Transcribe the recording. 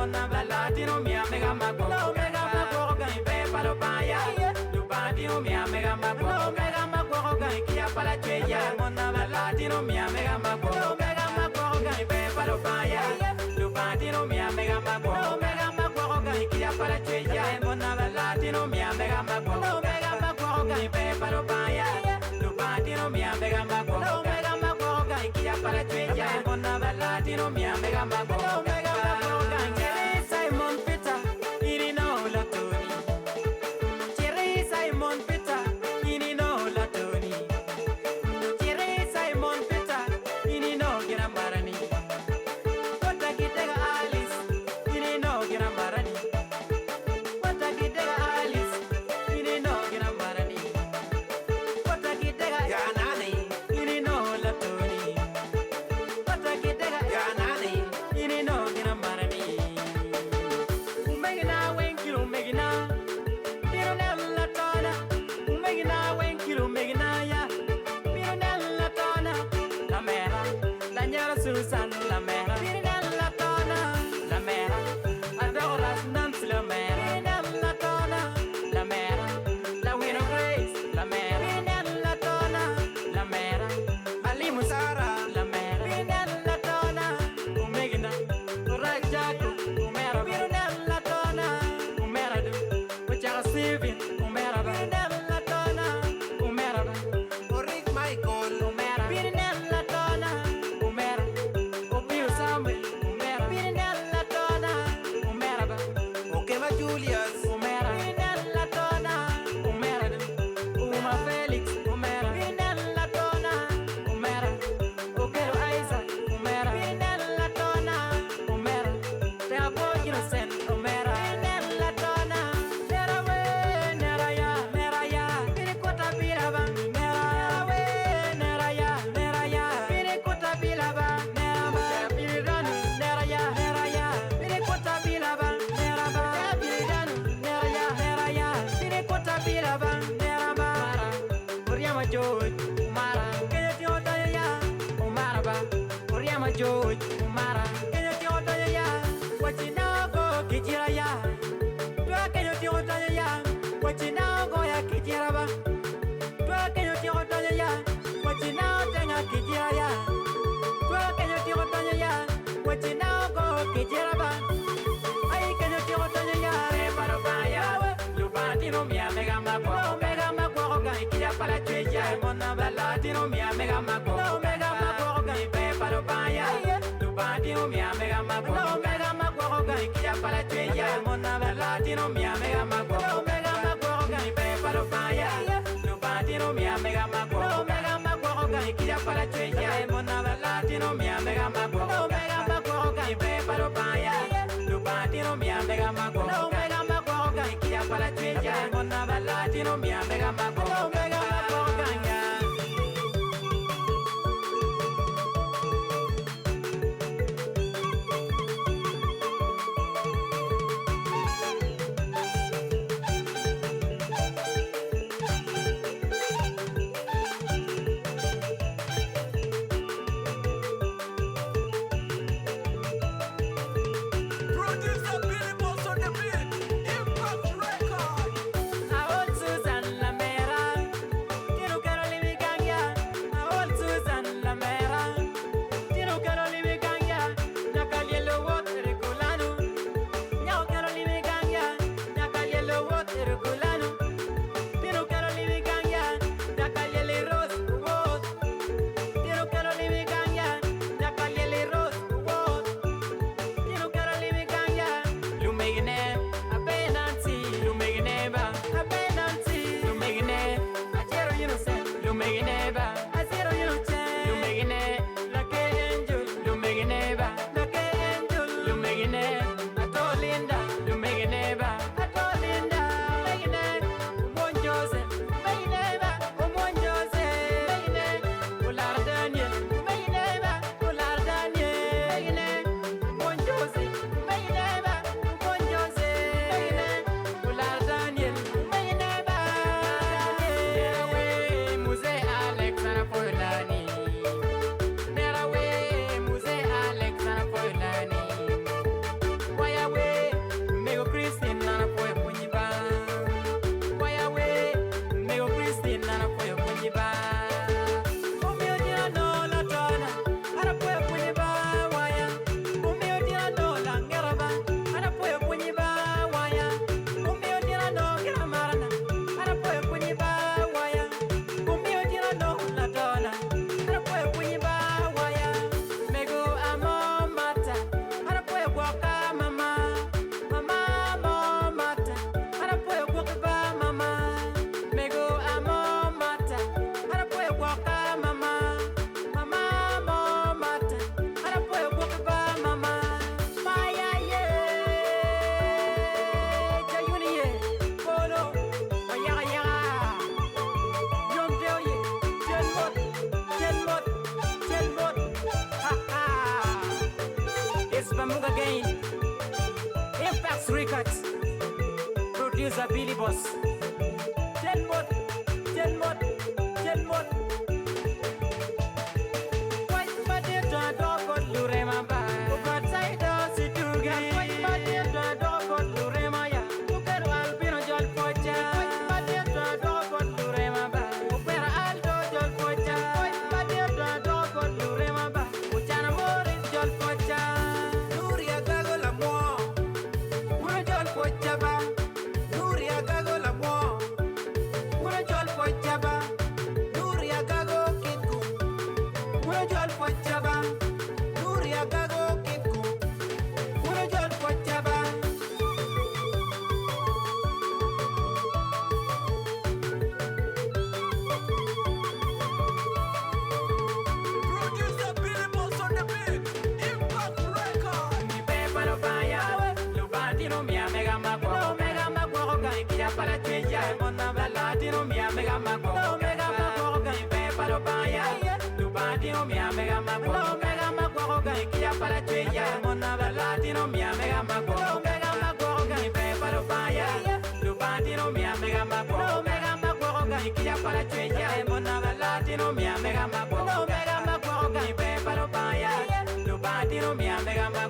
mona balatino mia mega mago mega mago gai pe palo paya lubatino mia mega mago gai kia pala cheya mona balatino mia mega mago gai pe palo paya lubatino mia mega mago gai kia pala cheya mona balatino mia mega mago gai pe palo paya lubatino mia mega mago gai kia pala cheya mona balatino mia mega mago gai Simon Peter ini no la Tony Jerry Simon Peter ini no la Tony Jerry Simon Peter ini no gira marani kota kitega Alice ini no gira marani kota kitega Alice ini no gira marani kota kitega Ganani ini no la Tony kota kitega Ganani ini no gira marani Megina, Pironella Tona, Megina, when kilo Megina, ya, Pironella Tona, La Mera, La Niera Susan, La Mera, Pironella Tona, La Mera, Adoras Nance, La Mera, Pironella Tona, La Mera, La Winner Grace, La Mera, Pironella Tona, La Mera, Ali Musara, La Mera, Pironella Tona, Megina, Rajaku, Umera, Pironella Tona. Sylvia, Umerada, Pirinella Tona, Umerada, Rick Michael, Umera, Pirinella Tona, Umera, Opio Samuel, Umera, Pirinella Tona, Umerada, Okema Julius, Umera, Pirinella Tona, Umerada, Uma Felix, Umera, Pirinella Tona, Umera, Okero Isaac, Umera, Pirinella Tona, Umera, Teabo Innocent, Umera, Pirinella Tona. Joy, Umara, kaya tiota ya, Umara ba, Uriama Joy, Umara, kaya tiota ya, wachinago kijira ya, tua kaya tiota ya, wachinago ya kijira ba, tua kaya tiota ya, wachinago tenga kijira ya, tua kaya tiota ya, wachinago kijira ba, ay kaya tiota ya, reparo baya, lubatino mia mega mago gai kia pala cheya mona balatino mia mega mago gai pe palo paya lubatino mia mega mago gai kia pala cheya mona balatino mia mega mago gai pe palo paya lubatino mia mega mago gai kia pala cheya mona balatino mia mega mago gai pe palo paya lubatino mia mega mago gai kia pala cheya mona balatino mia mega mago It's Bamuga again. Impact Records. Producer Billy Boss. Jenmot. Quite bad to a dog got Lurema by. But I don't see two guys. Quite bad to a dog got Lurema. Who can Albino Jol Pocha? Quite bad to a dog got Lurema by. Who can Aldo Jol Pocha? Quite bad to a dog got Lurema by. Who can Morris Jol Pocha? Nuria Gago la Mo. Who Jol Pocha ba? Nuria Gago la Mo. Who Jol Pocha ba? Nuria Gago Kitku. Who Jol Pocha ba? Nuria Gago Kitku. Who Jol Pocha ba? Producer Billy Boss on the beat. Impact Record. Mi pepa lo falla, lo latino mia mega magua, mega magua ga ikia para cheya, mona la latino mia mega magua, mega magua ga pepa lo falla, lo latino mia mega magua ga ikia para cheya, mona la latino mia mega magua ga pepa lo falla, lo latino mia mega magua ga ikia para cheya, mona la latino mia mega magua ga pepa lo falla, lo latino mia mega magua